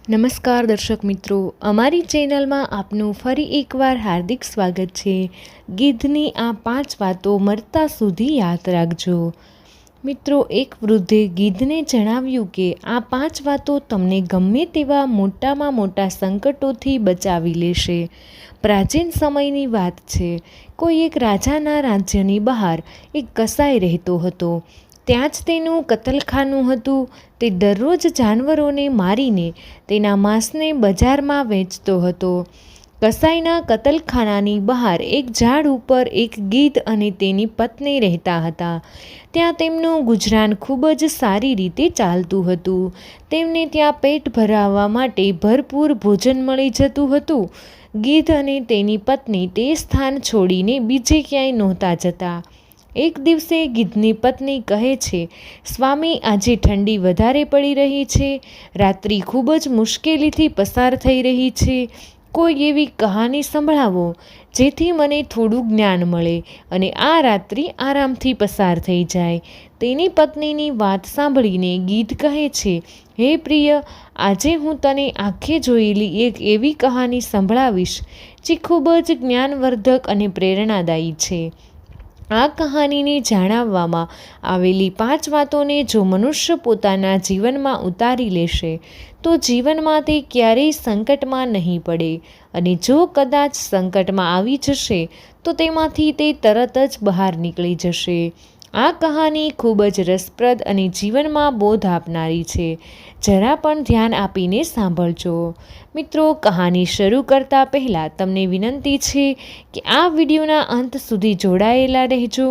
નમસ્કાર દર્શક મિત્રો, અમારી ચેનલમાં આપનું ફરી એકવાર હાર્દિક સ્વાગત છે। ગીધની આ 5 વાતો મરતા સુધી યાદ રાખજો। મિત્રો, એક વૃદ્ધે ગીધને જણાવ્યું કે આ 5 વાતો તમને ગમે તેવા મોટામાં મોટા સંકટોથી બચાવી લેશે। પ્રાચીન સમયની વાત છે। કોઈ એક રાજાના રાજ્યની બહાર એક કસાઈ રહેતો હતો। ત્યાં જ તેનું કતલખાનું હતું। તે દરરોજ જાનવરોને મારીને તેના માંસને બજારમાં વેચતો હતો। કસાઈના કતલખાનાની બહાર એક ઝાડ ઉપર એક ગીધ અને તેની પત્ની રહેતા હતા। ત્યાં તેમનું ગુજરાન ખૂબ જ સારી રીતે ચાલતું હતું। તેમને ત્યાં પેટ ભરાવવા માટે ભરપૂર ભોજન મળી જતું હતું। ગીધ અને તેની પત્ની તે સ્થાન છોડીને બીજે ક્યાંય નહોતા જતા। એક દિવસે ગીધની પત્ની કહે છે, સ્વામી, આજે ઠંડી વધારે પડી રહી છે। રાત્રિ ખૂબ જ મુશ્કેલીથી પસાર થઈ રહી છે। કોઈ એવી કહાની સંભળાવો જેથી મને થોડું જ્ઞાન મળે અને આ રાત્રિ આરામથી પસાર થઈ જાય। તેની પત્નીની વાત સાંભળીને ગીધ કહે છે, હે પ્રિય, આજે હું તને આંખે જોયેલી એક એવી કહાની સંભળાવીશ જે ખૂબ જ જ્ઞાનવર્ધક અને પ્રેરણાદાયી છે। આ કહાનીને જણાવવામાં આવેલી 5 વાતોને જો મનુષ્ય પોતાના જીવનમાં ઉતારી લેશે તો જીવનમાં તે ક્યારેય સંકટમાં નહીં પડે અને જો કદાચ સંકટમાં આવી જશે તો તેમાંથી તે તરત જ બહાર નીકળી જશે। આ કહાની ખૂબ જ રસપ્રદ અને જીવનમાં બોધ આપનારી છે। જરા પણ ધ્યાન આપીને સાંભળજો। મિત્રો, કહાની શરૂ કરતા પહેલાં તમને વિનંતી છે કે આ વિડીયોના અંત સુધી જોડાયેલા રહેજો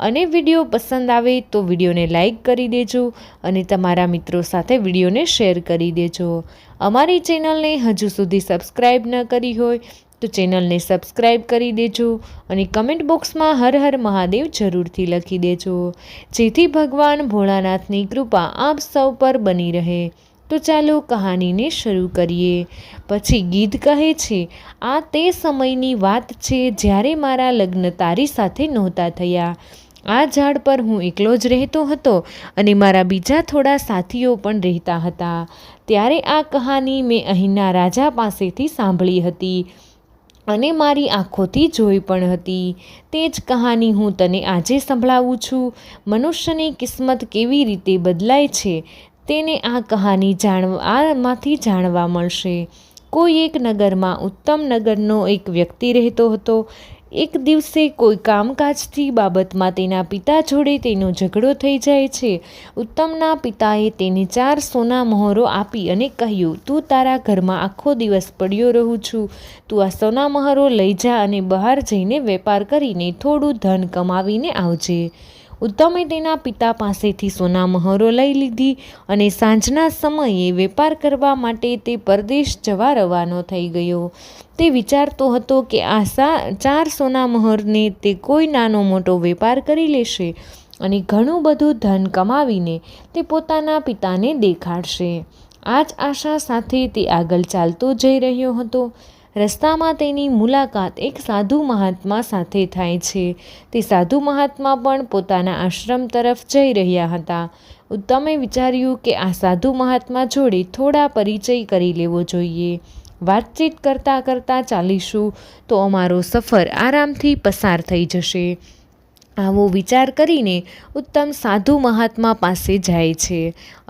અને વિડીયો પસંદ આવે તો વિડીયોને લાઈક કરી દેજો અને તમારા મિત્રો સાથે વિડીયોને શેર કરી દેજો। અમારી ચેનલને હજુ સુધી સબસ્ક્રાઈબ ન કરી હોય તો ચેનલને સબસ્ક્રાઈબ કરી દેજો અને કમેન્ટ બોક્સમાં હર હર મહાદેવ જરૂરથી લખી દેજો, જેથી ભગવાન ભોળાનાથની કૃપા આપ સૌ પર બની રહે। તો ચાલો કહાનીને શરૂ કરીએ। પછી ગીધ કહે છે, આ તે સમયની વાત છે જ્યારે મારા લગ્ન તારી સાથે નહોતા થયા। આ ઝાડ પર હું એકલો જ રહેતો હતો અને મારા બીજા થોડા સાથીઓ પણ રહેતા હતા। ત્યારે આ કહાની મેં અહીંના રાજા પાસેથી સાંભળી હતી અને મારી આંખોથી જોઈ પણ હતી। તે જ કહાની હું તને આજે સંભળાવું છું। મનુષ્યની કિસ્મત કેવી રીતે બદલાય છે તેને આ કહાની આમાંથી જાણવા મળશે। કોઈ એક નગરમાં ઉત્તમ નગરનો એક વ્યક્તિ રહેતો હતો। એક દિવસે કોઈ કામકાજથી બાબતમાં તેના પિતા જોડે તેનો ઝઘડો થઈ જાય છે। ઉત્તમના પિતાએ તેને 4 સોના મહોરો આપી અને કહ્યું, તું તારા ઘરમાં આખો દિવસ પડ્યો રહું છું। તું આ સોના મહોરો લઈ જા અને બહાર જઈને વેપાર કરીને થોડું ધન કમાવીને આવજે। ઉત્તમે તેના પિતા પાસેથી સોના મહોરો લઈ લીધી અને સાંજના સમયે વેપાર કરવા માટે તે પરદેશ જવા રવાનો થઈ ગયો। તે વિચારતો હતો કે આ 4 સોના મહોરને તે કોઈ નાનો મોટો વેપાર કરી લેશે અને ઘણું બધું ધન કમાવીને તે પોતાના પિતાને દેખાડશે। આ જ આશા સાથે તે આગળ ચાલતો જઈ રહ્યો હતો। રસ્તામાં તેની મુલાકાત એક સાધુ મહાત્મા સાથે થાય છે। તે સાધુ મહાત્મા પણ પોતાના આશ્રમ તરફ જઈ રહ્યા હતા। ઉત્તમે વિચાર્યું કે આ સાધુ મહાત્મા જોડે થોડા પરિચય કરી લેવો જોઈએ। વાતચીત કરતાં કરતાં ચાલીશું તો અમારો સફર આરામથી પસાર થઈ જશે। આવો વિચાર કરીને ઉત્તમ સાધુ મહાત્મા પાસે જાય છે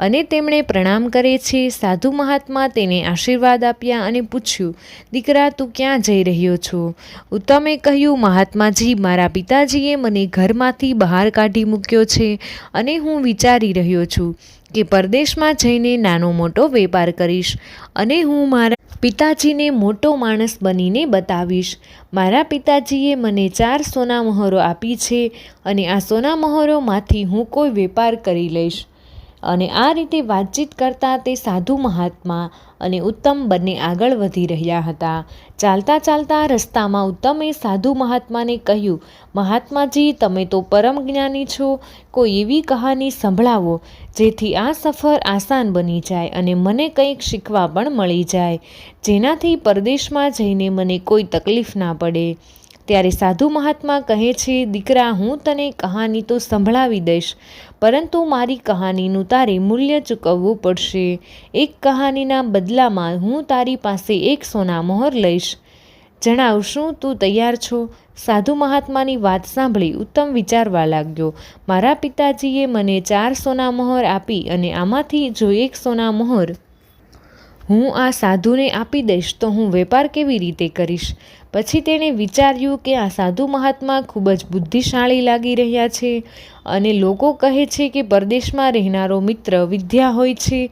અને તેમણે પ્રણામ કરે છે। સાધુ મહાત્મા તેને આશીર્વાદ આપ્યા અને પૂછ્યું, દીકરા, તું ક્યાં જઈ રહ્યો છો? ઉત્તમે કહ્યું, મહાત્માજી, મારા પિતાજીએ મને ઘરમાંથી બહાર કાઢી મૂક્યો છે અને હું વિચારી રહ્યો છું કે પરદેશમાં જઈને નાનો મોટો વેપાર કરીશ અને હું મારા પિતાજીને મોટો માણસ બનીને બતાવીશ। મારા પિતાજીએ મને 4 સોના મહોરો આપી છે અને આ સોના મહોરોમાંથી હું કોઈ વેપાર કરી લઈશ। અને આ રીતે વાતચીત કરતાં તે સાધુ મહાત્મા અને ઉત્તમ બંને આગળ વધી રહ્યા હતા। ચાલતા ચાલતા રસ્તામાં ઉત્તમે સાધુ મહાત્માને કહ્યું, મહાત્માજી, તમે તો પરમ જ્ઞાની છો। કોઈ એવી કહાની સંભળાવો જેથી આ સફર આસાન બની જાય અને મને કંઈક શીખવા પણ મળી જાય, જેનાથી પરદેશમાં જઈને મને કોઈ તકલીફ ના પડે। ત્યારે સાધુ મહાત્મા કહે છે, દીકરા, હું તને કહાની તો સંભળાવી દઈશ, પરંતુ મારી કહાનીનું તારે મૂલ્ય ચૂકવવું પડશે. એક કહાનીના બદલામાં હું તારી પાસે એક સોના મહોર લઈશ. જણાવ, શું તું તૈયાર છો? સાધુ મહાત્માની વાત સાંભળી ઉત્તમ વિચારવા લાગ્યો. મારા પિતાજીએ મને 4 સોના મહોર આપી અને આમાંથી જો એક સોના મહોર હું આ સાધુને આપી દઈશ તો હું વેપાર કેવી રીતે કરીશ? પછી તેણે વિચાર્યું કે આ સાધુ મહાત્મા ખૂબ જ બુદ્ધિશાળી લાગી રહ્યા છે અને લોકો કહે છે કે પરદેશમાં રહેનારો મિત્ર વિદ્યા હોય છે,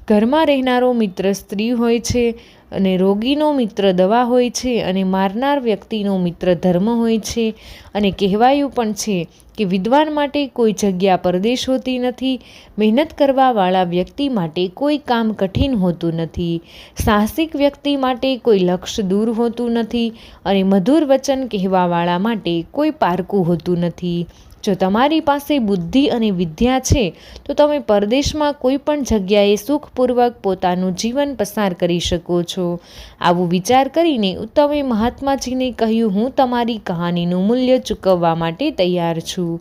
ઘરમાં રહેનારો મિત્ર સ્ત્રી હોય છે અને રોગીનો મિત્ર દવા હોય છે અને મારનાર વ્યક્તિનો મિત્ર ધર્મ હોય છે. અને કહેવાયું પણ છે કે વિદ્વાન માટે કોઈ જગ્યા પરદેશ હોતી નથી, મહેનત કરવાવાળા વ્યક્તિ માટે કોઈ કામ કઠિન હોતું નથી, સાહસિક વ્યક્તિ માટે કોઈ લક્ષ્ય દૂર હોતું નથી અને મધુર વચન કહેવાવાળા માટે કોઈ પારકું હોતું નથી. જો તમારી પાસે બુદ્ધિ અને વિદ્યા છે તો તમે પરદેશમાં કોઈ પણ જગ્યાએ સુખપૂર્વક પોતાનું જીવન પસાર કરી શકો છો. આવું વિચાર કરીને ઉત્તમે મહાત્માજીને કહ્યું, હું તમારી કહાનીનું મૂલ્ય ચૂકવવા માટે તૈયાર છું.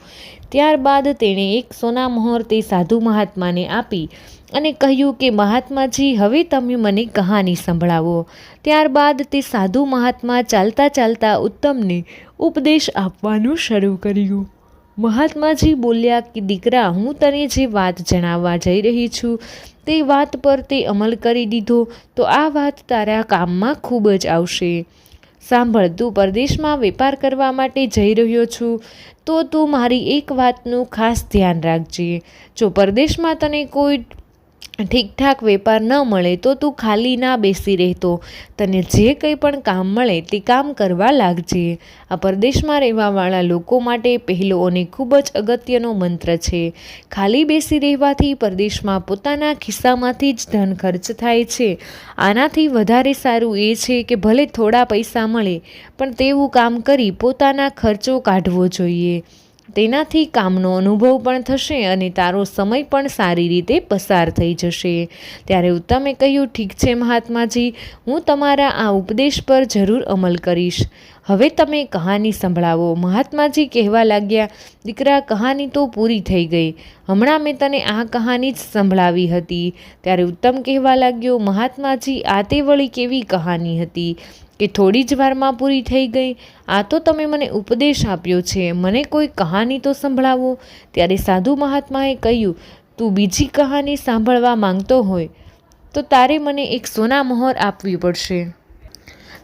ત્યારબાદ તેણે એક સોના મહોર તે સાધુ મહાત્માને આપી અને કહ્યું કે મહાત્માજી, હવે તમે મને કહાની સંભળાવો. ત્યારબાદ તે સાધુ મહાત્મા ચાલતા ચાલતા ઉત્તમને ઉપદેશ આપવાનું શરૂ કર્યું. મહાત્માજી બોલ્યા કે દીકરા, હું તને જે વાત જણાવવા જઈ રહી છું તે વાત પર તે અમલ કરી દીધો તો આ વાત તારા કામમાં ખૂબ જ આવશે. સાંભળ, તું પરદેશમાં વેપાર કરવા માટે જઈ રહ્યો છું તો તું મારી એક વાતનું ખાસ ધ્યાન રાખજે. જો પરદેશમાં તને કોઈ ઠીકઠાક વેપાર ન મળે તો તું ખાલી ના બેસી રહેતો. તને જે કંઈ પણ કામ મળે તે કામ કરવા લાગજે. આ પરદેશમાં રહેવાવાળા લોકો માટે પહેલો અને ખૂબ જ અગત્યનો મંત્ર છે. ખાલી બેસી રહેવાથી પરદેશમાં પોતાના ખિસ્સામાંથી જ ધન ખર્ચ થાય છે. આનાથી વધારે સારું એ છે કે ભલે થોડા પૈસા મળે પણ તેવું કામ કરી પોતાના ખર્ચો કાઢવો જોઈએ. તેનાથી કામનો અનુભવ પણ થશે અને તારો સમય પણ સારી રીતે પસાર થઈ જશે. ત્યારે ઉત્તમે કહ્યું, ઠીક છે મહાત્માજી, હું તમારા આ ઉપદેશ પર જરૂર અમલ કરીશ. હવે તમે કહાની સંભળાવો. મહાત્માજી કહેવા લાગ્યા, દીકરા, કહાની તો પૂરી થઈ ગઈ. હમણાં મેં તને આ કહાની જ સંભળાવી હતી. ત્યારે ઉત્તમ કહેવા લાગ્યો, મહાત્માજી, આ તે વળી કેવી કહાની હતી કે થોડી જ વારમાં પૂરી થઈ ગઈ? આ તો તમે મને ઉપદેશ આપ્યો છે, મને કોઈ કહાની તો સંભળાવો. ત્યારે સાધુ મહાત્માએ કહ્યું, તું બીજી કહાની સાંભળવા માંગતો હોય તો તારે મને એક સોના મહોર આપવી પડશે.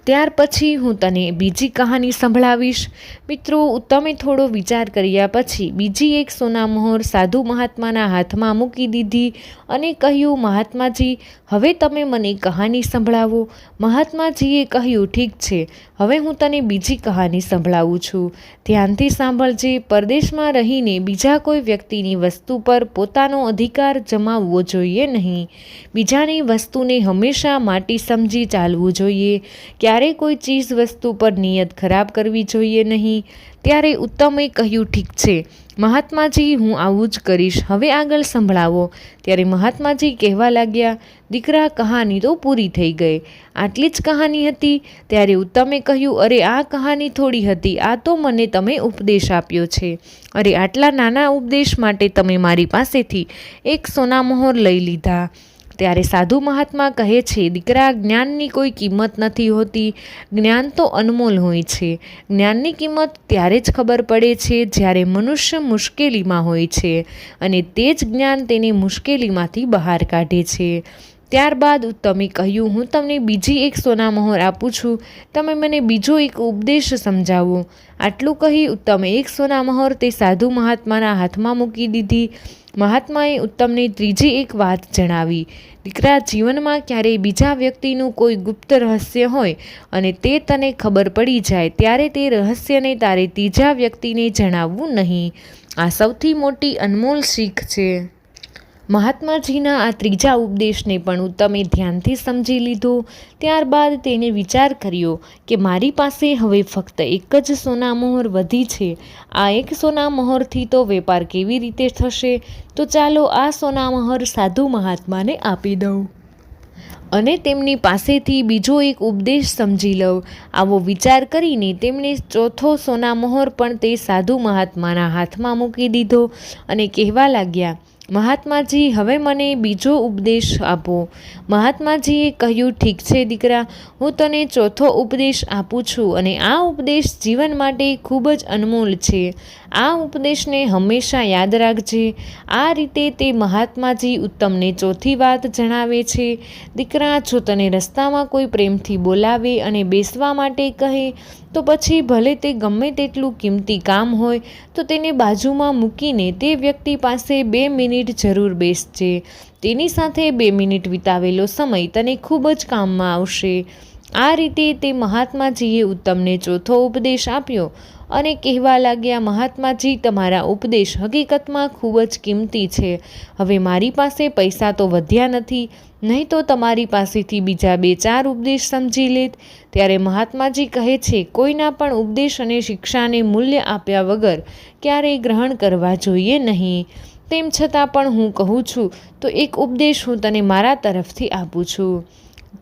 ત્યાર પછી હું તને બીજી કહાની સંભળાવીશ. મિત્રો, ઉત્તમે થોડો વિચાર કર્યા પછી બીજી એક સોના મહોર સાધુ મહાત્માના હાથમાં મૂકી દીધી અને કહ્યું, મહાત્માજી, હવે તમે મને કહાની સંભળાવો. મહાત્માજીએ કહ્યું, ઠીક છે, હવે હું તને બીજી કહાની સંભળાવું છું. ધ્યાનથી સાંભળજે. પરદેશમાં રહીને બીજા કોઈ વ્યક્તિની વસ્તુ પર પોતાનો અધિકાર જમાવવો જોઈએ નહીં. બીજાની વસ્તુને હંમેશા માટી સમજી ચાલવું જોઈએ. ક્યારે કોઈ ચીજ વસ્તુ પર નિયત ખરાબ કરવી જોઈએ નહીં. ત્યારે ઉત્તમે કહ્યું, ઠીક છે મહાત્માજી, હું આવું જ કરીશ. હવે આગળ સંભળાવો. ત્યારે મહાત્માજી કહેવા લાગ્યા, દીકરા, કહાની તો પૂરી થઈ ગઈ. આટલી જ કહાની હતી? ત્યારે ઉત્તમે કહ્યું, અરે આ કહાની થોડી હતી, આ તો મને તમે ઉપદેશ આપ્યો છે. અરે આટલા નાના ઉપદેશ માટે તમે મારી પાસેથી એક સોના મહોર લઈ લીધા. ત્યારે સાધુ મહાત્મા કહે છે, દીકરા, જ્ઞાનની કોઈ કિંમત નથી હોતી. જ્ઞાન તો અનમોલ હોય છે. જ્ઞાનની કિંમત ત્યારે જ ખબર પડે છે જ્યારે મનુષ્ય મુશ્કેલીમાં હોય છે અને તે જ જ્ઞાન તેને મુશ્કેલીમાંથી બહાર કાઢે છે. ત્યારબાદ ઉત્તમે કહ્યું, હું તમને બીજી એક સોના મહોર આપું છું, તમે મને બીજો એક ઉપદેશ સમજાવો. આટલું કહી ઉત્તમે એક સોના મહોર તે સાધુ મહાત્માના હાથમાં મૂકી દીધી. મહાત્માએ ઉત્તમને ત્રીજી એક વાત જણાવી, દીકરા, જીવનમાં ક્યારેય બીજા વ્યક્તિનું કોઈ ગુપ્ત રહસ્ય હોય અને તે તને ખબર પડી જાય ત્યારે તે રહસ્યને તારે ત્રીજા વ્યક્તિને જણાવવું નહીં. આ સૌથી મોટી અનમોલ શીખ છે. મહાત્માજીના આ ત્રીજા ઉપદેશને પણ ઉત્તમે ધ્યાનથી સમજી લીધો. ત્યારબાદ તેને વિચાર કર્યો કે મારી પાસે હવે ફક્ત એક જ સોના મહોર વધી છે. આ એક સોના મહોરથી તો વેપાર કેવી રીતે થશે? તો ચાલો આ સોના મહોર સાધુ મહાત્માને આપી દઉં. અને તેમની પાસેથી બીજો એક ઉપદેશ સમજી લઉં. આવો વિચાર કરીને તેમણે ચોથો સોનામહોર પણ તે સાધુ મહાત્માના હાથમાં મૂકી દીધો અને કહેવા લાગ્યા, મહાત્માજી, હવે મને બીજો ઉપદેશ આપો. મહાત્માજીએ કહ્યું, ઠીક છે દીકરા, હું તને ચોથો ઉપદેશ આપું છું અને આ ઉપદેશ જીવન માટે ખૂબ જ અનમોલ છે. આ ઉપદેશને હંમેશા યાદ રાખજે. આ રીતે તે મહાત્માજી ઉત્તમને ચોથી વાત જણાવે છે. દીકરા, જો તને રસ્તામાં કોઈ પ્રેમથી બોલાવે અને બેસવા માટે કહે તો પછી ભલે તે ગમે તેટલું કિંમતી કામ હોય તો તેને બાજુમાં મૂકીને તે વ્યક્તિ પાસે 2 મિનિટ જરૂર બેસજે. તેની સાથે 2 મિનિટ વિતાવેલો સમય તને ખૂબ જ કામમાં આવશે. આ રીતે તે મહાત્માજીએ ઉત્તમને ચોથો ઉપદેશ આપ્યો અને કહેવા લાગ્યા, મહાત્માજી, તમારા ઉપદેશ હકીકતમાં ખૂબ જ કિંમતી છે. હવે મારી પાસે પૈસા તો વધ્યા નથી, નહીં તો તમારી પાસેથી બીજા 2-4 ઉપદેશ સમજી લેત. ત્યારે મહાત્માજી કહે છે, કોઈના પણ ઉપદેશ અને શિક્ષાને મૂલ્ય આપ્યા વગર ક્યારેય ગ્રહણ કરવા જોઈએ નહીં. તેમ છતાં પણ હું કહું છું તો એક ઉપદેશ હું તને મારા તરફથી આપું છું,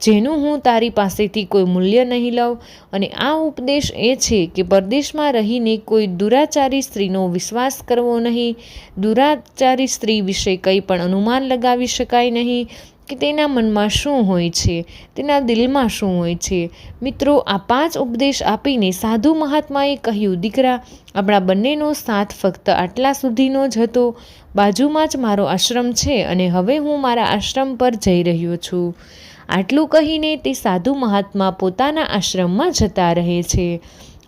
જેનું હું તારી પાસેથી કોઈ મૂલ્ય નહીં લઉં. અને આ ઉપદેશ એ છે કે પરદેશમાં રહીને કોઈ દુરાચારી સ્ત્રીનો વિશ્વાસ કરવો નહીં. દુરાચારી સ્ત્રી વિશે કંઈ પણ અનુમાન લગાવી શકાય નહીં કે તેના મનમાં શું હોય છે, તેના દિલમાં શું હોય છે. મિત્રો, આ 5 ઉપદેશ આપીને સાધુ મહાત્માએ કહ્યું, દીકરા, આપણા બંનેનો સાથ ફક્ત આટલા સુધીનો જ હતો. બાજુમાં જ મારો આશ્રમ છે અને હવે હું મારા આશ્રમ પર જઈ રહ્યો છું. આટલું કહીને તે સાધુ મહાત્મા પોતાના આશ્રમમાં જતા રહે છે.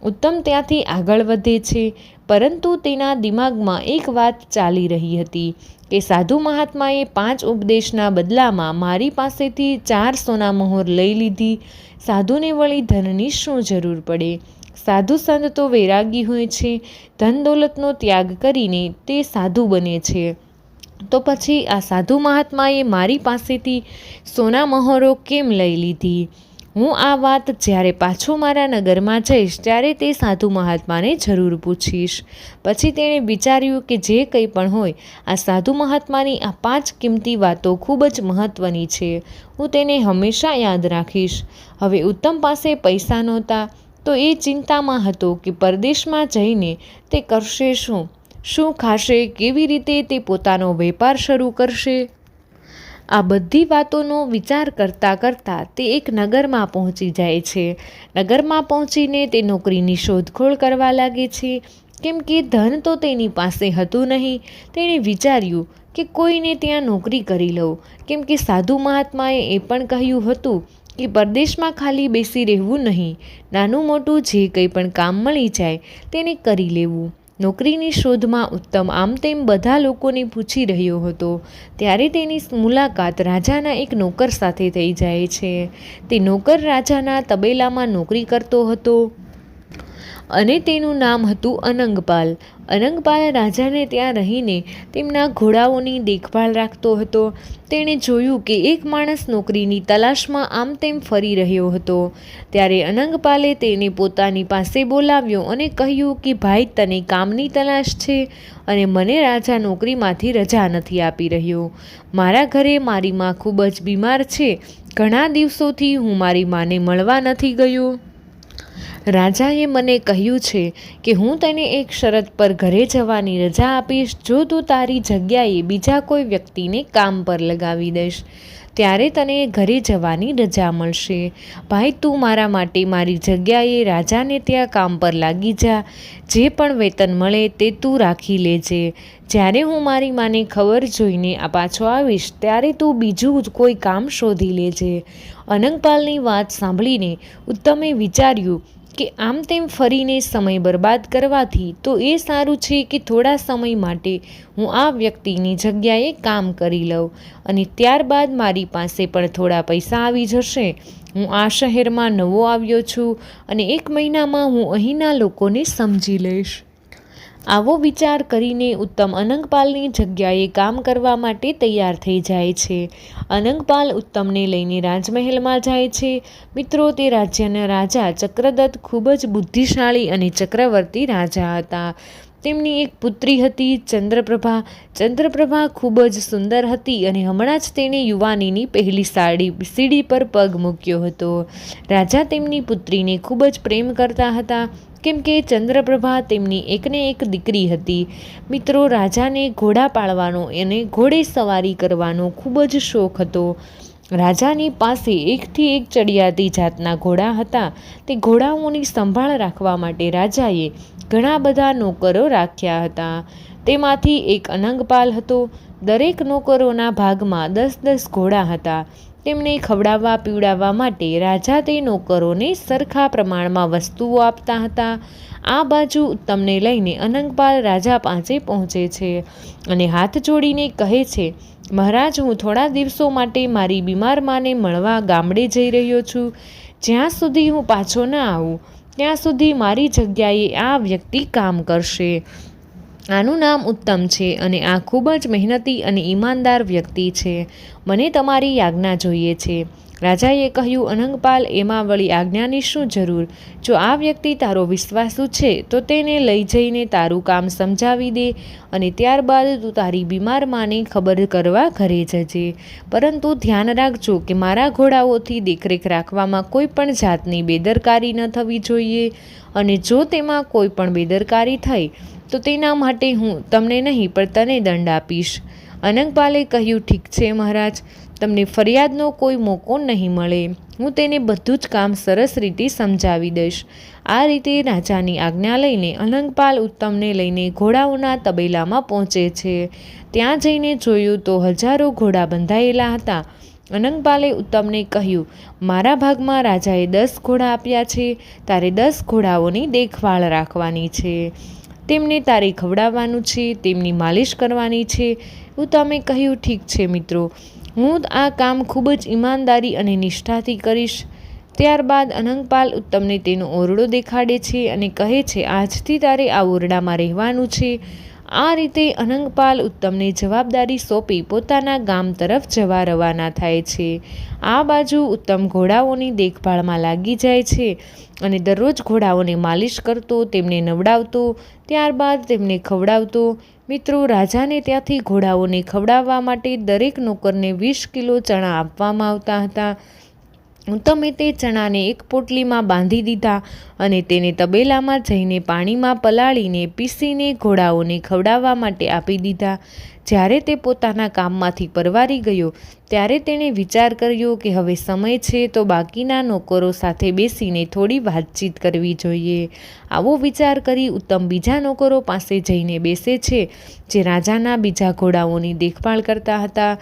ઉત્તમ ત્યાંથી આગળ વધે છે, પરંતુ તેના દિમાગમાં એક વાત ચાલી રહી હતી કે સાધુ મહાત્માએ 5 ઉપદેશના બદલામાં મારી પાસેથી 4 સોનામહોર લઈ લીધી. સાધુને વળી ધનની શું જરૂર પડે? સાધુ સંત તો વૈરાગી હોય છે, ધન દોલતનો ત્યાગ કરીને તે સાધુ બને છે. તો પછી આ સાધુ મહાત્માએ મારી પાસેથી સોનામહોરો કેમ લઈ લીધી? હું આ વાત જ્યારે પાછો મારા નગરમાં જઈશ ત્યારે તે સાધુ મહાત્માને જરૂર પૂછીશ. પછી તેણે વિચાર્યું કે જે કંઈ પણ હોય, આ સાધુ મહાત્માની આ 5 કિંમતી વાતો ખૂબ જ મહત્ત્વની છે. હું તેને હંમેશા યાદ રાખીશ. હવે ઉત્તમ પાસે પૈસા નહોતા તો એ ચિંતામાં હતો કે પરદેશમાં જઈને તે કરશે શું, શું ખાશે, કેવી રીતે તે પોતાનો વેપાર શરૂ કરશે. આ બધી વાતોનો વિચાર કરતાં કરતાં તે એક નગરમાં પહોંચી જાય છે. નગરમાં પહોંચીને તે નોકરીની શોધખોળ કરવા લાગે છે. કેમ કે ધન તો તેની પાસે હતું નહીં. તેણે વિચાર્યું કે કોઈને ત્યાં નોકરી કરી લઉં, કેમ કે સાધુ મહાત્માએ એ પણ કહ્યું હતું કે પરદેશમાં ખાલી બેસી રહેવું નહીં, નાનું મોટું જે કંઈ પણ કામ મળી જાય તેને કરી લેવું. નોકરીની શોધમાં ઉત્તમ આમ તેમ બધા લોકોને પૂછી રહ્યો હતો. ત્યારે તેની મુલાકાત રાજાના એક નોકર સાથે થઈ જાય છે. તે નોકર રાજાના તબેલામાં નોકરી કરતો હતો અને તેનું નામ હતું અનંગપાલ. અનંગપાલ રાજાને ત્યાં રહીને તેમના ઘોડાઓની દેખભાળ રાખતો હતો. તેણે જોયું કે એક માણસ નોકરીની તલાશમાં આમ તેમ ફરી રહ્યો હતો. ત્યારે અનંગપાલે તેને પોતાની પાસે બોલાવ્યો અને કહ્યું કે ભાઈ, તને કામની તલાશ છે અને મને રાજા નોકરીમાંથી રજા નથી આપી રહ્યો. મારા ઘરે મારી માં ખૂબ જ બીમાર છે. ઘણા દિવસોથી હું મારી માને મળવા નથી ગયો. રાજાએ મને કહ્યું છે કે હું તને એક શરત પર ઘરે જવાની રજા આપીશ. જો તું તારી જગ્યાએ બીજા કોઈ વ્યક્તિને કામ પર લગાવી દઈશ ત્યારે તને ઘરે જવાની રજા મળશે. ભાઈ, તું મારા માટે મારી જગ્યાએ રાજાને ત્યાં કામ પર લાગી જા. જે પણ વેતન મળે તે તું રાખી લેજે. જ્યારે હું મારી માને ખબર જોઈને પાછો આવીશ ત્યારે તું બીજું કોઈ કામ શોધી લેજે. અનંગપાલની વાત સાંભળીને ઉત્તમે વિચાર્યું કે આમ તેમ ફરીને સમય બરબાદ કરવાથી તો એ સારું છે કે થોડા સમય માટે હું આ વ્યક્તિની જગ્યાએ કામ કરી લઉં અને ત્યારબાદ મારી પાસે પણ થોડા પૈસા આવી જશે. હું આ શહેરમાં નવો આવ્યો છું અને 1 મહિનામાં હું અહીંના લોકોને સમજી લઈશ. આવો વિચાર કરીને ઉત્તમ અનંગપાલની જગ્યાએ કામ કરવા માટે તૈયાર થઈ જાય છે. અનંગપાલ ઉત્તમને લઈને રાજમહેલમાં જાય છે. મિત્રો, તે રાજ્યના રાજા ચક્રદત્ત ખૂબ જ બુદ્ધિશાળી અને ચક્રવર્તી રાજા હતા. તેમની એક પુત્રી હતી ચંદ્રપ્રભા. ચંદ્રપ્રભા ખૂબ જ સુંદર હતી અને હમણાં જ તેણે યુવાનીની પહેલી સીડી પર પગ મૂક્યો હતો. રાજા તેમની પુત્રીને ખૂબ જ પ્રેમ કરતા હતા, કેમ કે ચંદ્રપ્રભા તેમની એકને એક દીકરી હતી. મિત્રો, રાજાને ઘોડા પાળવાનો અને ઘોડે સવારી કરવાનો ખૂબ જ શોખ હતો. રાજાની પાસે એકથી એક ચડિયાતી જાતના ઘોડા હતા. તે ઘોડાઓની સંભાળ રાખવા માટે રાજાએ ઘણા બધા નોકરો રાખ્યા હતા. તેમાંથી એક અનંગપાલ હતો. દરેક નોકરોના ભાગમાં 10-10 ઘોડા હતા. તેમને ખવડાવવા પીવડાવવા માટે રાજા તે નોકરોને સરખા પ્રમાણમાં વસ્તુઓ આપતા હતા. આ બાજુ ઉત્તમને લઈને અનંગપાલ રાજા પાસે પહોંચે છે અને હાથ જોડીને કહે છે, મહારાજ, હું થોડા દિવસો માટે મારી બીમાર માને મળવા ગામડે જઈ રહ્યો છું. જ્યાં સુધી હું પાછો ન આવું ત્યાં સુધી મારી જગ્યાએ આ વ્યક્તિ કામ કરશે. આનું નામ ઉત્તમ છે અને આ ખૂબ જ મહેનતી અને ઈમાનદાર વ્યક્તિ છે. મને તમારી આજ્ઞા જોઈએ છે. રાજાએ કહ્યું, અનંગપાલ, એમાં વળી આજ્ઞાની શું જરૂર? જો આ વ્યક્તિ તારો વિશ્વાસુ છે તો તેને લઈ જઈને તારું કામ સમજાવી દે અને ત્યારબાદ તું તારી બીમાર માને ખબર કરવા ઘરે જજે. પરંતુ ધ્યાન રાખજો કે મારા ઘોડાઓથી દેખરેખ રાખવામાં કોઈ પણ જાતની બેદરકારી ન થવી જોઈએ અને જો તેમાં કોઈ પણ બેદરકારી થઈ તો તેના માટે હું તમને નહીં પણ તને દંડ આપીશ. અનંગપાલે કહ્યું, ઠીક છે મહારાજ, તમને ફરિયાદનો કોઈ મોકો નહીં મળે. હું તેને બધું જ કામ સરસ રીતે સમજાવી દઈશ. આ રીતે રાજાની આજ્ઞા લઈને અનંગપાલ ઉત્તમને લઈને ઘોડાઓના તબેલામાં પહોંચે છે. ત્યાં જઈને જોયું તો હજારો ઘોડા બંધાયેલા હતા. અનંગપાલે ઉત્તમને કહ્યું, મારા ભાગમાં રાજાએ 10 ઘોડા આપ્યા છે. તારે 10 ઘોડાઓની દેખભાળ રાખવાની છે. તેમને તારે ખવડાવવાનું છે, તેમની માલિશ કરવાની છે. ઉત્તમે કહ્યું, ઠીક છે મિત્રો, હું આ કામ ખૂબ જ ઈમાનદારી અને નિષ્ઠાથી કરીશ. ત્યારબાદ અનંગપાલ ઉત્તમને તેનો ઓરડો દેખાડે છે અને કહે છે, આજથી તારે આ ઓરડામાં રહેવાનું છે. આ રીતે અનંગપાલ ઉત્તમને જવાબદારી સોંપી પોતાના ગામ તરફ જવા રવાના થાય છે. આ બાજુ ઉત્તમ ઘોડાઓની દેખભાળમાં લાગી જાય છે અને દરરોજ ઘોડાઓને માલિશ કરતો, તેમને નવડાવતો, ત્યારબાદ તેમને ખવડાવતો. મિત્રો, રાજાને ત્યાંથી ઘોડાઓને ખવડાવવા માટે દરેક નોકરને 20 કિલો ચણા આપવામાં આવતા હતા. ઉત્તમે તે ચણાને એક પોટલીમાં બાંધી દીધા અને તેને તબેલામાં જઈને પાણીમાં પલાળીને પીસીને ઘોડાઓને ખવડાવવા માટે આપી દીધા. જ્યારે તે પોતાના કામમાંથી પરવારી ગયો ત્યારે તેણે વિચાર કર્યો કે હવે સમય છે તો બાકીના નોકરો સાથે બેસીને થોડી વાતચીત કરવી જોઈએ. આવો વિચાર કરી ઉત્તમ બીજા નોકરો પાસે જઈને બેસે છે જે રાજાના બીજા ઘોડાઓની દેખભાળ કરતા હતા.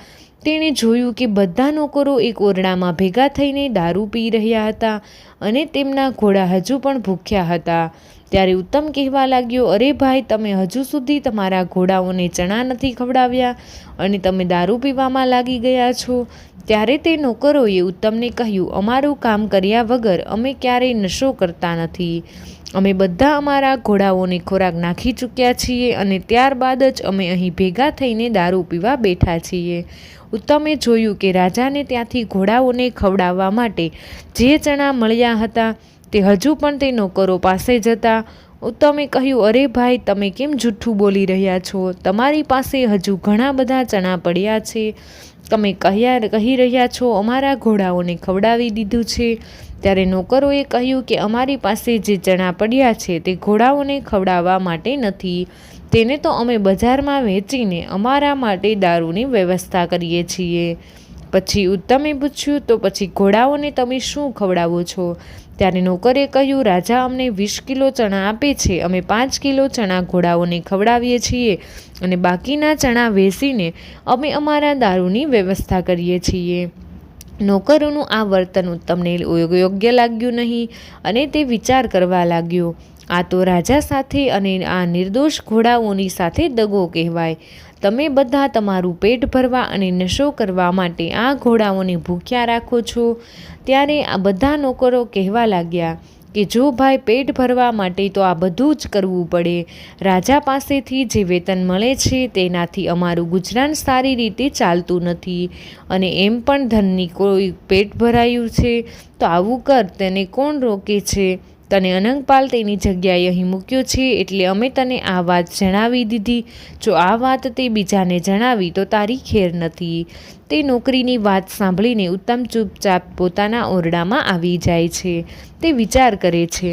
તેણે જોયું કે બધા નોકરો એક ઓરડામાં ભેગા થઈને દારૂ પી રહ્યા હતા અને તેમના ઘોડા હજુ પણ ભૂખ્યા હતા. ત્યારે ઉત્તમ કહેવા લાગ્યો, અરે ભાઈ, તમે હજુ સુધી તમારા ઘોડાઓને ચણા નથી ખવડાવ્યા અને તમે દારૂ પીવામાં લાગી ગયા છો. ત્યારે તે નોકરોએ ઉત્તમને કહ્યું, અમારું કામ કર્યા વગર અમે ક્યારેય નશો કરતા નથી. અમે બધા અમારા ઘોડાઓને ખોરાક નાખી ચૂક્યા છીએ અને ત્યારબાદ જ અમે અહીં ભેગા થઈને દારૂ પીવા બેઠા છીએ. ઉત્તમે જોયું કે રાજાને ત્યાંથી ઘોડાઓને ખવડાવવા માટે જે ચણા મળ્યા હતા તે હજુ પણ તે નોકરો પાસે જ હતા. ઉત્તમે કહ્યું, અરે ભાઈ, તમે કેમ જૂઠું બોલી રહ્યા છો? તમારી પાસે હજુ ઘણા બધા ચણા પડ્યા છે. તમે કહી રહ્યા છો અમારા ઘોડાઓને ખવડાવી દીધું છે. ત્યારે નોકરોએ કહ્યું કે અમારી પાસે જે ચણા પડ્યા છે તે ઘોડાઓને ખવડાવવા માટે નથી. તેને તો અમે બજારમાં વેચીને અમારા માટે દારૂની વ્યવસ્થા કરીએ છીએ. પછી ઉત્તમે પૂછ્યું, તો પછી ઘોડાઓને તમે શું ખવડાવો છો? ત્યારે નોકરે કહ્યું, રાજા અમને 20 કિલો ચણા આપે છે. અમે 5 કિલો ચણા ઘોડાઓને ખવડાવીએ છીએ અને બાકીના ચણા વેચીને અમે અમારા દારૂની વ્યવસ્થા કરીએ છીએ. નોકરોનું આ વર્તન ઉત્તમને યોગ્ય લાગ્યું નહીં અને તે વિચાર કરવા લાગ્યો, આ તો રાજા સાથે અને આ નિર્દોષ ઘોડાઓની સાથે દગો કહેવાય. તમે બધા તમારું પેટ ભરવા અને નશો કરવા માટે આ ઘોડાઓને ભૂખ્યા રાખો છો. ત્યારે આ બધા નોકરો કહેવા લાગ્યા કે જો ભાઈ, પેટ ભરવા માટે તો આ બધું જ કરવું પડે. રાજા પાસેથી જે વેતન મળે છે તેનાથી અમારું ગુજરાન સારી રીતે ચાલતું નથી અને એમ પણ ધનની કોઈ પેટ ભરાયું છે તો આવું કર તેને કોણ રોકે છે? તને અનંગપાલ તેની જગ્યાએ અહીં મૂક્યો છે એટલે અમે તને આ વાત જણાવી દીધી. જો આ વાત તે બીજાને જણાવી તો તારી ખેર નથી. તે નોકરીની વાત સાંભળીને ઉત્તમ ચૂપચાપ પોતાના ઓરડામાં આવી જાય છે. તે વિચાર કરે છે,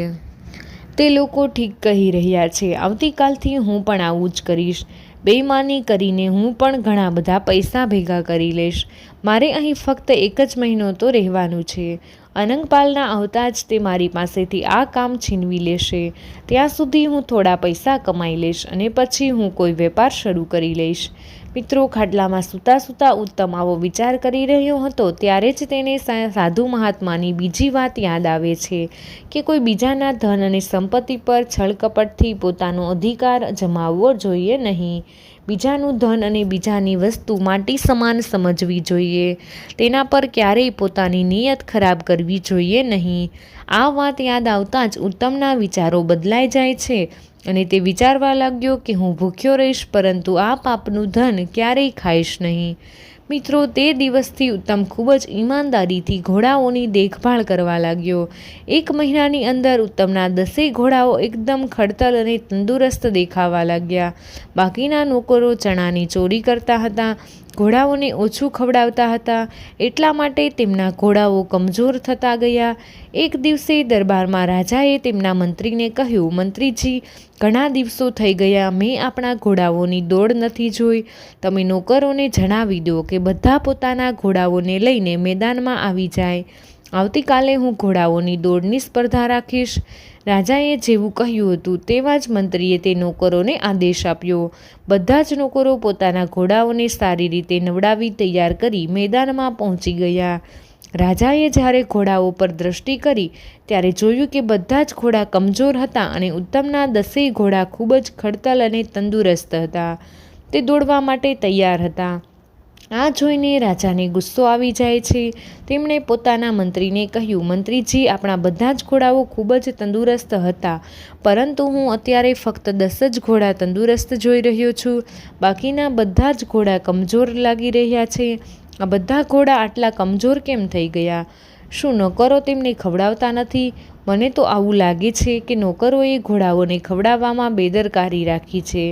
તે લોકો ઠીક કહી રહ્યા છે. આવતીકાલથી હું પણ આવું જ કરીશ. બેઈમાની કરીને હું પણ ઘણા બધા પૈસા ભેગા કરી લઈશ. મારે અહીં ફક્ત 1 જ મહિનો તો રહેવાનું છે. અનંગપાલના આવતા જ તે મારી પાસેથી આ કામ છીનવી લેશે. ત્યાં સુધી હું થોડા પૈસા કમાઈ લઈશ અને પછી હું કોઈ વેપાર શરૂ કરી લઈશ. મિત્રો, ખાટલામાં સૂતા સૂતા ઉત્તમ આવો વિચાર કરી રહ્યો હતો ત્યારે જ તેને સાધુ મહાત્માની બીજી વાત યાદ આવે છે કે કોઈ બીજાના ધન અને સંપત્તિ પર છળકપટથી પોતાનો અધિકાર જમાવવો જોઈએ નહીં. બીજાનું ધન અને બીજાની વસ્તુ માટી સમાન સમજવી જોઈએ. તેના પર ક્યારેય પોતાની નિયત ખરાબ કરવી જોઈએ નહીં. આ વાત યાદ આવતાં જ ઉત્તમના વિચારો બદલાઈ જાય છે અને તે વિચારવા લાગ્યો કે હું ભૂખ્યો રહીશ પરંતુ આ પાપનું ધન ક્યારેય ખાઈશ નહીં. મિત્રો, તે દિવસથી ઉત્તમ ખૂબ જ ઈમાનદારીથી ઘોડાઓની દેખભાળ કરવા લાગ્યો. 1 મહિનાની અંદર ઉત્તમના 10 ઘોડાઓ એકદમ ખડતલ અને તંદુરસ્ત દેખાવા લાગ્યા. બાકીના નોકરો ચણાની ચોરી કરતા હતા, ઘોડાઓને ઓછું ખવડાવતા હતા. એટલા માટે તેમના ઘોડાઓ કમજોર થતા ગયા. એક દિવસે દરબારમાં રાજાએ તેમના મંત્રીને કહ્યું, મંત્રીજી, ઘણા દિવસો થઈ ગયા મેં આપણા ઘોડાઓની દોડ નથી જોઈ. તમે નોકરોને જણાવી દો કે બધા પોતાના ઘોડાઓને લઈને મેદાનમાં આવી જાય. આવતીકાલે હું ઘોડાઓની દોડની સ્પર્ધા રાખીશ. રાજાએ જેવું કહ્યું હતું તેવા જ મંત્રીએ તે નોકરોને આદેશ આપ્યો. બધા જ નોકરો પોતાના ઘોડાઓને સારી રીતે નવડાવી તૈયાર કરી મેદાનમાં પહોંચી ગયા. રાજાએ જ્યારે ઘોડાઓ પર દ્રષ્ટિ કરી ત્યારે જોયું કે બધા જ ઘોડા કમજોર હતા અને ઉત્તમના 10 ઘોડા ખૂબ જ ખડતલ અને તંદુરસ્ત હતા. તે દોડવા માટે તૈયાર હતા. આ જોઈને રાજાને ગુસ્સો આવી જાય છે. તેમણે પોતાના મંત્રીને કહ્યું, મંત્રીજી, આપણા બધા જ ઘોડાઓ ખૂબ જ તંદુરસ્ત હતા પરંતુ હું અત્યારે ફક્ત 10 જ ઘોડા તંદુરસ્ત જોઈ રહ્યો છું. બાકીના બધા જ ઘોડા કમજોર લાગી રહ્યા છે. આ બધા ઘોડા આટલા કમજોર કેમ થઈ ગયા? શું નોકરો તેમને ખવડાવતા નથી? મને તો આવું લાગે છે કે નોકરોએ ઘોડાઓને ખવડાવવામાં બેદરકારી રાખી છે.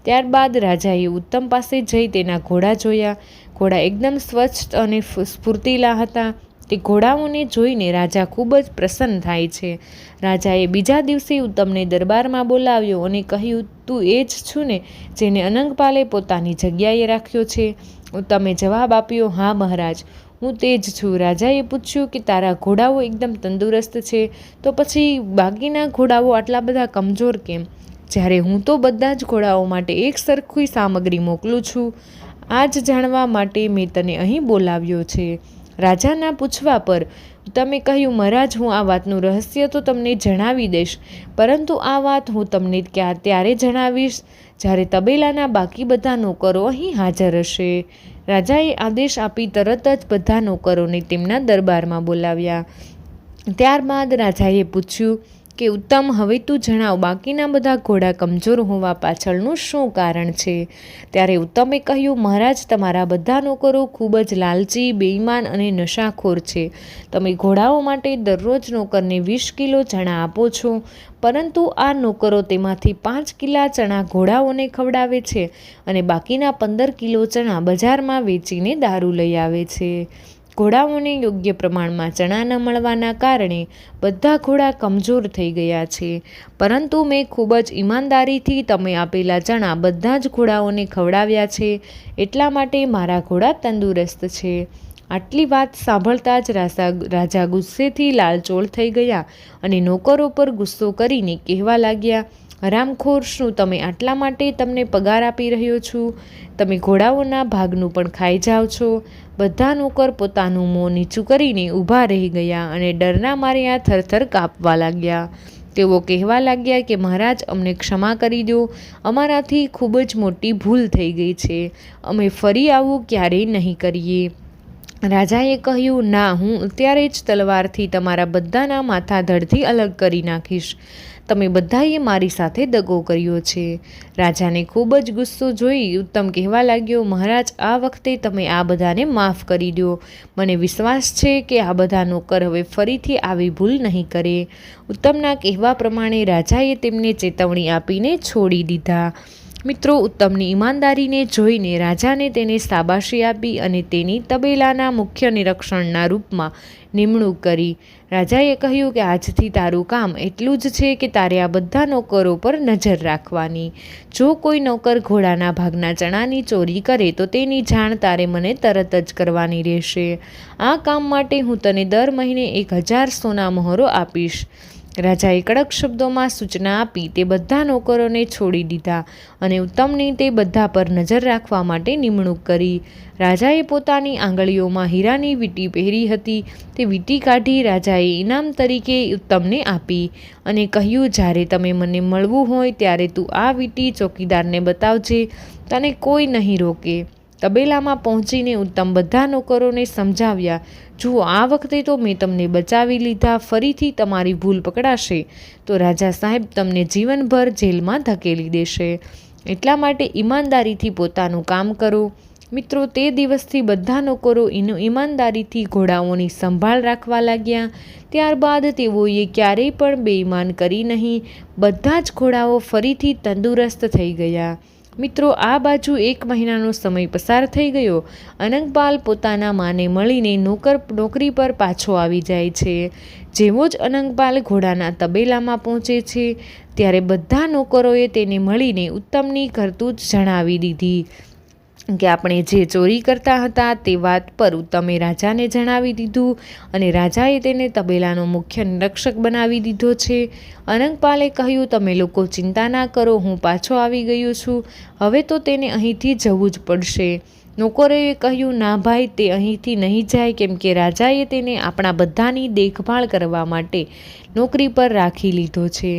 ત્યારબાદ રાજાએ ઉત્તમ પાસે જઈ તેના ઘોડા જોયા. ઘોડા એકદમ સ્વચ્છ અને સ્ફૂર્તિલા હતા. તે ઘોડાઓને જોઈને રાજા ખૂબ જ પ્રસન્ન થાય છે. રાજાએ બીજા દિવસે ઉત્તમને દરબારમાં બોલાવ્યો અને કહ્યું, તું એ જ છું ને જેને અનંગપાલે પોતાની જગ્યાએ રાખ્યો છે? ઉત્તમે જવાબ આપ્યો, હા મહારાજ, હું તે જ છું. રાજાએ પૂછ્યું કે તારા ઘોડાઓ એકદમ તંદુરસ્ત છે તો પછી બાકીના ઘોડાઓ આટલા બધા કમજોર કેમ? જ્યારે હું તો બધા જ ઘોડાઓ માટે એક સરખી સામગ્રી મોકલું છું. આ જ જાણવા માટે મેં તને અહીં બોલાવ્યો છે. રાજાના પૂછવા પર ઉત્તમે કહ્યું, મહારાજ, હું આ વાતનું રહસ્ય તો તમને જણાવી દઈશ પરંતુ આ વાત હું તમને ત્યારે જણાવીશ જ્યારે તબેલાના બાકી બધા નોકરો અહીં હાજર હશે. રાજાએ આદેશ આપી તરત જ બધા નોકરોને તેમના દરબારમાં બોલાવ્યા. ત્યારબાદ રાજાએ પૂછ્યું કે ઉત્તમ, હવે તું જણાવ, બાકીના બધા ઘોડા કમજોર હોવા પાછળનું શું કારણ છે? ત્યારે ઉત્તમે કહ્યું, મહારાજ, તમારા બધા નોકરો ખૂબ જ લાલચી, બેઈમાન અને નશાખોર છે. તમે ઘોડાઓ માટે દરરોજ નોકરને 20 કિલો ચણા આપો છો પરંતુ આ નોકરો તેમાંથી 5 કિલા ચણા ઘોડાઓને ખવડાવે છે અને બાકીના 15 કિલો ચણા બજારમાં વેચીને દારૂ લઈ આવે છે. ઘોડાઓને યોગ્ય પ્રમાણમાં ચણા ન મળવાના કારણે બધા ઘોડા કમજોર થઈ ગયા છે પરંતુ મેં ખૂબ જ ઈમાનદારીથી તમે આપેલા ચણા બધા જ ઘોડાઓને ખવડાવ્યા છે એટલા માટે મારા ઘોડા તંદુરસ્ત છે. આટલી વાત સાંભળતા જ રાજા ગુસ્સેથી લાલચોળ થઈ ગયા અને નોકરો પર ગુસ્સો કરીને કહેવા લાગ્યા, હરામખોર, શું તમે આટલા માટે તમને પગાર આપી રહ્યો છું? તમે ઘોડાઓના ભાગનું પણ ખાઈ જાઓ છો. બધા નોકર પોતાનું મોં નીચું કરીને ઊભા રહી ગયા અને ડરના માર્યા થરથર કાપવા લાગ્યા. તેઓ કહેવા લાગ્યા કે મહારાજ, અમને ક્ષમા કરી દો. અમારાથી ખૂબ જ મોટી ભૂલ થઈ ગઈ છે. અમે ફરી આવું ક્યારેય નહીં કરીએ. રાજાએ કહ્યું, ના, હું અત્યારે જ તલવારથી તમારા બધાના માથા ધડથી અલગ કરી નાખીશ. તમે બધાએ મારી સાથે દગો કર્યો છે. રાજાને ખૂબ જ ગુસ્સો જોઈ ઉત્તમ કહેવા લાગ્યો, મહારાજ, આ વખતે તમે આ બધાને માફ કરી દો. મને વિશ્વાસ છે કે આ બધા નોકર હવે ફરીથી આવી ભૂલ નહીં કરે. ઉત્તમના કહેવા પ્રમાણે રાજાએ તેમને ચેતવણી આપીને છોડી દીધા. મિત્રો, ઉત્તમની ઈમાનદારીને જોઈને રાજાને તેને શાબાશી આપી અને તેની તબેલાના મુખ્ય નિરીક્ષણના રૂપમાં નિમણૂક કરી. રાજાએ કહ્યું કે આજથી તારું કામ એટલું જ છે કે તારે આ બધા નોકરો પર નજર રાખવાની. જો કોઈ નોકર ઘોડાના ભાગના ચણાની ચોરી કરે તો તેની જાણ તારે મને તરત જ કરવાની રહેશે. આ કામ માટે હું તને દર મહિને 1000 સોના મહોરો આપીશ. રાજાએ કડક શબ્દોમાં સૂચના આપી તે બધા નોકરોને છોડી દીધા અને ઉત્તમની તે બધા પર નજર રાખવા માટે નિમણૂક કરી. રાજાએ પોતાની આંગળીઓમાં હીરાની વીંટી પહેરી હતી તે વીંટી કાઢી રાજાએ ઇનામ તરીકે ઉત્તમને આપી અને કહ્યું, જ્યારે તમે મને મળવું હોય ત્યારે તું આ વીંટી ચોકીદારને બતાવજે, તને કોઈ નહીં રોકે. તબેલામાં પહોંચીને ઉત્તમ બધા નોકરોને સમજાવ્યા, જુઓ, આ વખતે તો મેં તમને બચાવી લીધા. ફરીથી તમારી ભૂલ પકડાશે તો રાજા સાહેબ તમને જીવનભર જેલમાં ધકેલી દેશે. એટલા માટે ઈમાનદારીથી પોતાનું કામ કરો. મિત્રો, તે દિવસથી બધા નોકરો ઈમાનદારીથી ઘોડાઓની સંભાળ રાખવા લાગ્યા. ત્યારબાદ તેઓએ ક્યારેય પણ બેઈમાન કરી નહીં. બધા જ ઘોડાઓ ફરીથી તંદુરસ્ત થઈ ગયા. મિત્રો, આ બાજુ 1 મહિનાનો સમય પસાર થઈ ગયો. અનંગપાલ પોતાના માને મળીને નોકરી પર પાછો આવી જાય છે. જેવો જ અનંગપાલ ઘોડાના તબેલામાં પહોંચે છે ત્યારે બધા નોકરોએ તેને મળીને ઉત્તમની કરતૂત જણાવી દીધી કે આપણે જે ચોરી કરતા હતા તે વાત પર ઉત્તમે રાજાને જણાવી દીધું અને રાજાએ તેને તબેલાનો મુખ્ય નિરીક્ષક બનાવી દીધો છે. અનંગપાલે કહ્યું, તમે લોકો ચિંતા ના કરો, હું પાછો આવી ગયો છું. હવે તો તેને અહીંથી જવું જ પડશે. નોકરોએ કહ્યું, ના ભાઈ, તે અહીંથી નહીં જાય, કેમ કે રાજાએ તેને આપણા બધાની દેખભાળ કરવા માટે નોકરી પર રાખી લીધો છે.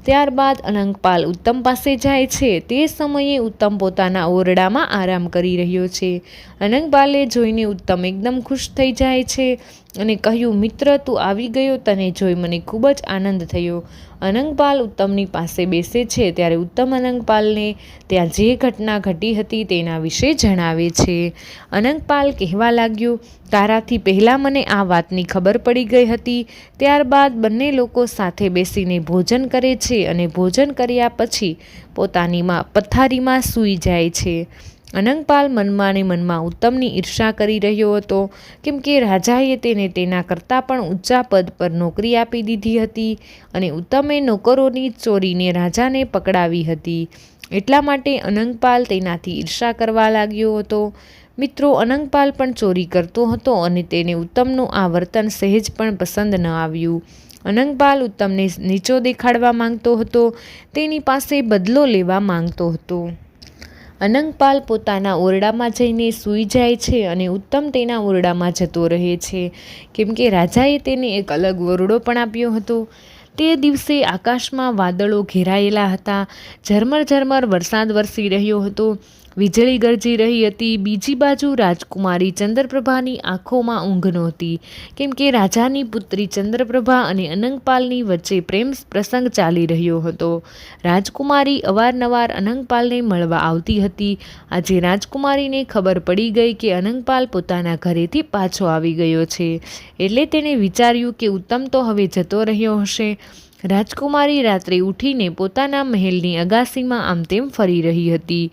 ત્યારબાદ અનંગપાલ ઉત્તમ પાસે જાય છે. તે સમયે ઉત્તમ પોતાના ઓરડામાં આરામ કરી રહ્યો છે. અનંગપાલે જોઈને ઉત્તમ એકદમ ખુશ થઈ જાય છે અને કહ્યું, મિત્ર, તું આવી ગયો, તને જોઈ મને ખૂબ જ આનંદ થયો. અનંગપાલ ઉત્તમની પાસે બેસે છે ત્યારે ઉત્તમ અનંગપાલને ત્યાં જે ઘટના ઘટી હતી તેના વિશે જણાવે છે. અનંગપાલ કહેવા લાગ્યો, તારાથી પહેલાં મને આ વાતની ખબર પડી ગઈ હતી. ત્યારબાદ બંને લોકો સાથે બેસીને ભોજન કરે છે અને ભોજન કર્યા પછી પોતાની પથારીમાં સૂઈ જાય છે. અનંગપાલ મનમાં ને મનમાં ઉત્તમની ઈર્ષા કરી રહ્યો હતો, કેમ કે રાજાએ તેને તેના કરતાં પણ ઊંચા પદ પર નોકરી આપી દીધી હતી અને ઉત્તમે નોકરોની ચોરીને રાજાને પકડાવી હતી. એટલા માટે અનંગપાલ તેનાથી ઈર્ષા કરવા લાગ્યો હતો. મિત્રો, અનંગપાલ પણ ચોરી કરતો હતો અને તેને ઉત્તમનું આ વર્તન સહેજ પણ પસંદ ન આવ્યું. અનંગપાલ ઉત્તમને નીચો દેખાડવા માંગતો હતો, તેની પાસે બદલો લેવા માંગતો હતો. અનંગપાલ પોતાના ઓરડામાં જઈને સૂઈ જાય છે અને ઉત્તમ તેના ઓરડામાં જતો રહે છે, કેમ કે રાજાએ તેને એક અલગ ઓરડો પણ આપ્યો હતો. તે દિવસે આકાશમાં વાદળો ઘેરાયેલા હતા. ઝરમર ઝરમર વરસાદ વરસી રહ્યો હતો. વીજળી ગરજી રહી હતી. બીજી બાજુ રાજકુમારી ચંદ્રપ્રભાની આંખોમાં ઊંઘ નહોતી, કેમ કે રાજાની પુત્રી ચંદ્રપ્રભા અને અનંગપાલની વચ્ચે પ્રેમ પ્રસંગ ચાલી રહ્યો હતો. રાજકુમારી અવારનવાર અનંગપાલને મળવા આવતી હતી. આજે રાજકુમારીને ખબર પડી ગઈ કે અનંગપાલ પોતાના ઘરેથી પાછો આવી ગયો છે, એટલે તેણે વિચાર્યું કે ઉત્તમ તો હવે જતો રહ્યો હશે. રાજકુમારી રાત્રે ઉઠીને પોતાના મહેલની અગાસીમાં આમ તેમ ફરી રહી હતી.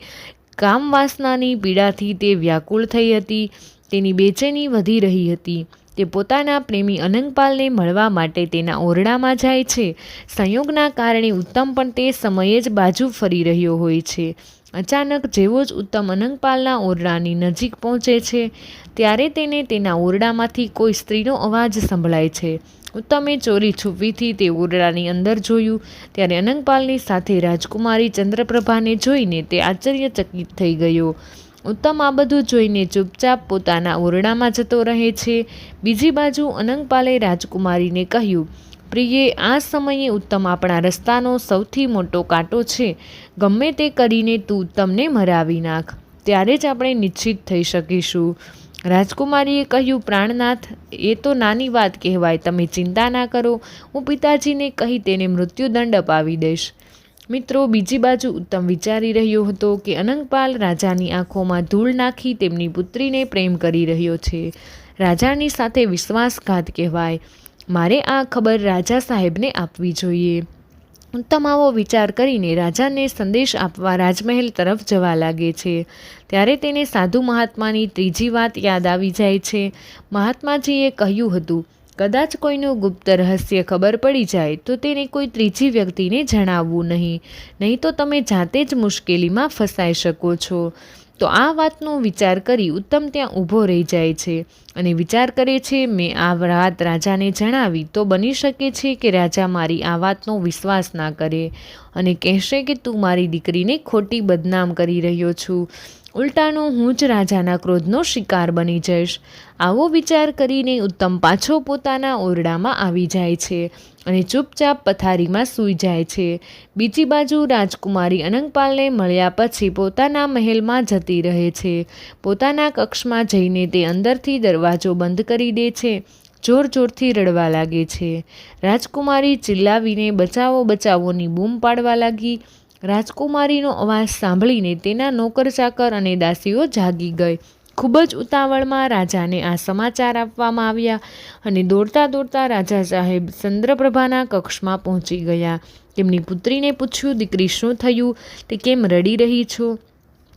કામ વાસનાની પીડાથી તે વ્યાકુળ થઈ હતી. તેની બેચેની વધી રહી હતી. તે પોતાના પ્રેમી અનંગપાલને મળવા માટે તેના ઓરડામાં જાય છે. સંયોગના કારણે ઉત્તમ પણ તે સમયે જ બાજુ ફરી રહ્યો હોય છે. અચાનક જેવો જ ઉત્તમ અનંગપાલના ઓરડાની નજીક પહોંચે છે ત્યારે તેને તેના ઓરડામાંથી કોઈ સ્ત્રીનો અવાજ સંભળાય છે. ઉત્તમે ચોરી છુપવીથી તે ઓરડાની અંદર જોયું ત્યારે અનંગપાલની સાથે રાજકુમારી ચંદ્રપ્રભાને જોઈને તે આશ્ચર્યચકિત થઈ ગયો. ઉત્તમ આ બધું જોઈને ચૂપચાપ પોતાના ઓરડામાં જતો રહે છે. બીજી બાજુ અનંગપાલે રાજકુમારીને કહ્યું, પ્રિયે, આ સમયે ઉત્તમ આપણા રસ્તાનો સૌથી મોટો કાંટો છે. ગમે તે કરીને તું ઉત્તમને મરાવી નાખ, ત્યારે જ આપણે નિશ્ચિત થઈ શકીશું. રાજકુમારીએ કહ્યું, પ્રાણનાથ, એ તો નાની વાત કહેવાય, તમે ચિંતા ના કરો, હું પિતાજીને કહી તેને મૃત્યુદંડ અપાવી દઈશ. મિત્રો, બીજી બાજુ ઉત્તમ વિચારી રહ્યો હતો કે અનંગપાલ રાજાની આંખોમાં ધૂળ નાખી તેમની પુત્રીને પ્રેમ કરી રહ્યો છે. રાજાની સાથે વિશ્વાસઘાત કહેવાય. મારે આ ખબર રાજા સાહેબને આપવી જોઈએ. ઉત્તમ આવો વિચાર કરીને રાજાને સંદેશ આપવા રાજમહેલ તરફ જવા લાગે છે. ત્યારે તેને સાધુ મહાત્માની ત્રીજી વાત યાદ આવી જાય છે. મહાત્માજીએ કહ્યું હતું, કદાચ કોઈનું ગુપ્ત રહસ્ય ખબર પડી જાય તો તેને કોઈ ત્રીજી વ્યક્તિને જણાવવું નહીં તો તમે જાતે જ મુશ્કેલીમાં ફસાઈ શકો છો. તો આ વાતનો વિચાર કરી ઉત્તમ ત્યાં ઊભો રહી જાય છે અને વિચાર કરે છે, મેં આ વાત રાજાને જણાવી તો બની શકે છે કે રાજા મારી આ વાતનો વિશ્વાસ ના કરે અને કહેશે કે તું મારી દીકરીને ખોટી બદનામ કરી રહ્યો છું. ઉલટાનું હું જ રાજાના ક્રોધનો શિકાર બની જઈશ. આવો વિચાર કરીને ઉત્તમ પાછો પોતાના ઓરડામાં આવી જાય છે અને ચૂપચાપ પથારીમાં સૂઈ જાય છે. બીજી બાજુ રાજકુમારી અનંગપાલને મળ્યા પછી પોતાના મહેલમાં જતી રહે છે. પોતાના કક્ષમાં જઈને તે અંદરથી દરવાજો બંધ કરી દે છે. જોર જોરથી રડવા લાગે છે. રાજકુમારી ચિલ્લાવીને બચાવો બચાવોની બૂમ પાડવા લાગી. રાજકુમારીનો અવાજ સાંભળીને તેના નોકર ચાકર અને દાસીઓ જાગી ગઈ. ખૂબ જ ઉતાવળમાં રાજાને આ સમાચાર આપવામાં આવ્યા અને દોડતા દોડતા રાજા સાહેબ ચંદ્રપ્રભાના કક્ષમાં પહોંચી ગયા. તેમની પુત્રીને પૂછ્યું, દીકરી શું થયું? તે કેમ રડી રહી છો?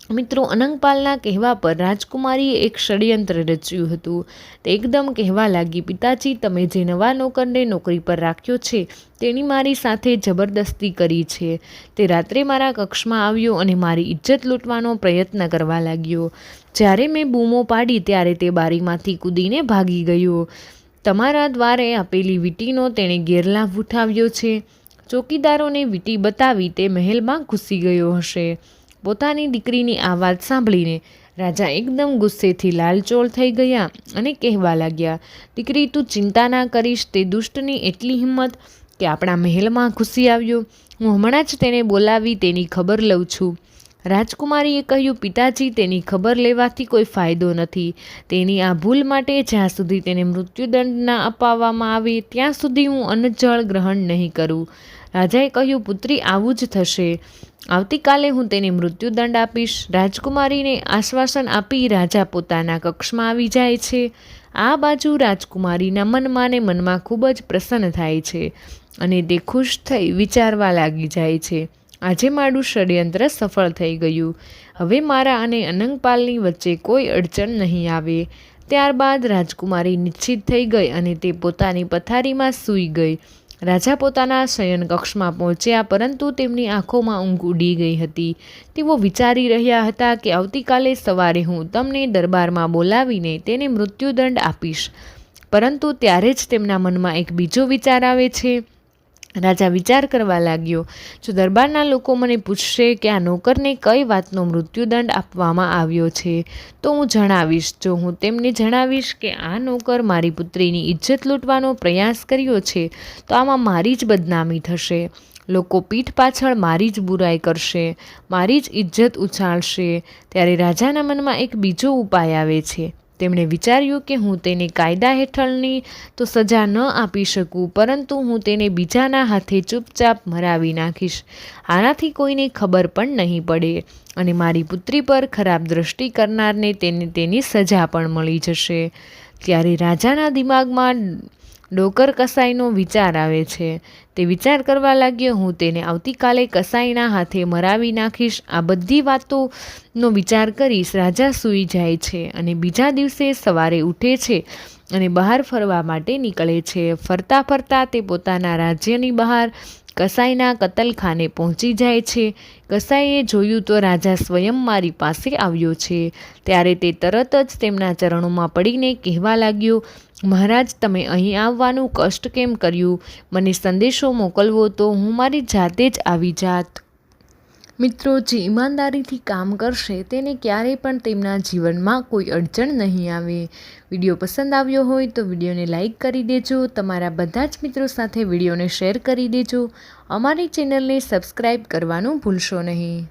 મિત્રો, અનંગપાલના કહેવા પર રાજકુમારીએ એક ષડયંત્ર રચ્યું હતું. તે એકદમ કહેવા લાગી, પિતાજી, તમે જે નવા નોકરને નોકરી પર રાખ્યો છે તેની મારી સાથે જબરદસ્તી કરી છે. તે રાત્રે મારા કક્ષમાં આવ્યો અને મારી ઇજ્જત લૂંટવાનો પ્રયત્ન કરવા લાગ્યો. જ્યારે મેં બૂમો પાડી ત્યારે તે બારીમાંથી કૂદીને ભાગી ગયો. તમારા દ્વારે આપેલી વીંટીનો તેણે ગેરલાભ ઉઠાવ્યો છે. ચોકીદારોને વીંટી બતાવી તે મહેલમાં ઘૂસી ગયો હશે. પોતાની દીકરીની આ વાત સાંભળીને રાજા એકદમ ગુસ્સેથી લાલચોળ થઈ ગયા અને કહેવા લાગ્યા, દીકરી, તું ચિંતા ના કરીશ. તે દુષ્ટની એટલી હિંમત કે આપણા મહેલમાં ઘૂસી આવ્યો. હું હમણાં જ તેને બોલાવી તેની ખબર લઉં છું. રાજકુમારીએ કહ્યું, પિતાજી, તેની ખબર લેવાથી કોઈ ફાયદો નથી. તેની આ ભૂલ માટે જ્યાં સુધી તેને મૃત્યુદંડ ના અપાવવામાં આવે ત્યાં સુધી હું અન્નજળ ગ્રહણ નહીં કરું. રાજાએ કહ્યું, પુત્રી, આવું જ થશે. આવતીકાલે હું તેને મૃત્યુદંડ આપીશ. રાજકુમારીને આશ્વાસન આપી રાજા પોતાના કક્ષમાં આવી જાય છે. આ બાજુ રાજકુમારીના મનમાં ખૂબ જ પ્રસન્ન થાય છે અને તે ખુશ થઈ વિચારવા લાગી જાય છે, આજે મારું ષડયંત્ર સફળ થઈ ગયું. હવે મારા અને અનંગપાલની વચ્ચે કોઈ અડચણ નહીં આવે. ત્યારબાદ રાજકુમારી નિશ્ચિત થઈ ગઈ અને તે પોતાની પથારીમાં સૂઈ ગઈ. રાજા પોતાના શયન કક્ષમાં પહોંચ્યા, પરંતુ તેમની આંખોમાં ઊંઘ ઉડી ગઈ હતી. તેઓ વિચારી રહ્યા હતા કે આવતીકાલે સવારે હું તમને દરબારમાં બોલાવીને તેને મૃત્યુદંડ આપીશ. પરંતુ ત્યારે જ તેમના મનમાં એક બીજો વિચાર આવે છે. રાજા વિચાર કરવા લાગ્યો, જો દરબારના લોકો મને પૂછશે કે આ નોકરને કઈ વાતનો મૃત્યુદંડ આપવામાં આવ્યો છે તો હું જણાવીશ. જો હું તેમને જણાવીશ કે આ નોકર મારી પુત્રીની ઇજ્જત લૂંટવાનો પ્રયાસ કર્યો છે તો આમાં મારી જ બદનામી થશે. લોકો પીઠ પાછળ મારી જ બુરાઈ કરશે, મારી જ ઇજ્જત ઉછાળશે. ત્યારે રાજાના મનમાં એક બીજો ઉપાય આવે છે. તેમણે વિચાર્યું કે હું તેને કાયદા હેઠળની તો સજા ન આપી શકું, પરંતુ હું તેને બીજાના હાથે ચૂપચાપ મરાવી નાખીશ. આનાથી કોઈને ખબર પણ નહીં પડે અને મારી પુત્રી પર ખરાબ દ્રષ્ટિ કરનારને તેની સજા પણ મળી જશે. ત્યારે રાજાના દિમાગમાં ડોકર કસાઈનો વિચાર આવે છે. તે વિચાર કરવા લાગ્યો, હું તેને આવતીકાલે કસાઈના હાથે મરાવી નાખીશ. આ બધી વાતોનો વિચાર કરીશ. રાજા સૂઈ જાય છે અને બીજા દિવસે સવારે ઉઠે છે અને બહાર ફરવા માટે નીકળે છે. ફરતા ફરતા તે પોતાના રાજ્યની બહાર કસાઈના કતલખાને પહોંચી જાય છે. કસાઈએ જોયું તો રાજા સ્વયં મારી પાસે આવ્યો છે. ત્યારે તે તરત જ તેમના ચરણોમાં પડીને કહેવા લાગ્યો, મહારાજ, તમે અહીં આવવાનું કષ્ટ કેમ કર્યું? મને સંદેશો મોકલવો તો હું મારી જાતે જ આવી જાત. મિત્રો, જે ઈમાનદારીથી કામ કરશે તેને ક્યારેય પણ તેમના જીવનમાં કોઈ અડચણ નહીં આવે. વિડીયો પસંદ આવ્યો હોય તો વિડીયોને લાઇક કરી દેજો. તમારા બધા જ મિત્રો સાથે વિડીયોને શેર કરી દેજો. અમારી ચેનલને સબસ્ક્રાઈબ કરવાનું ભૂલશો નહીં.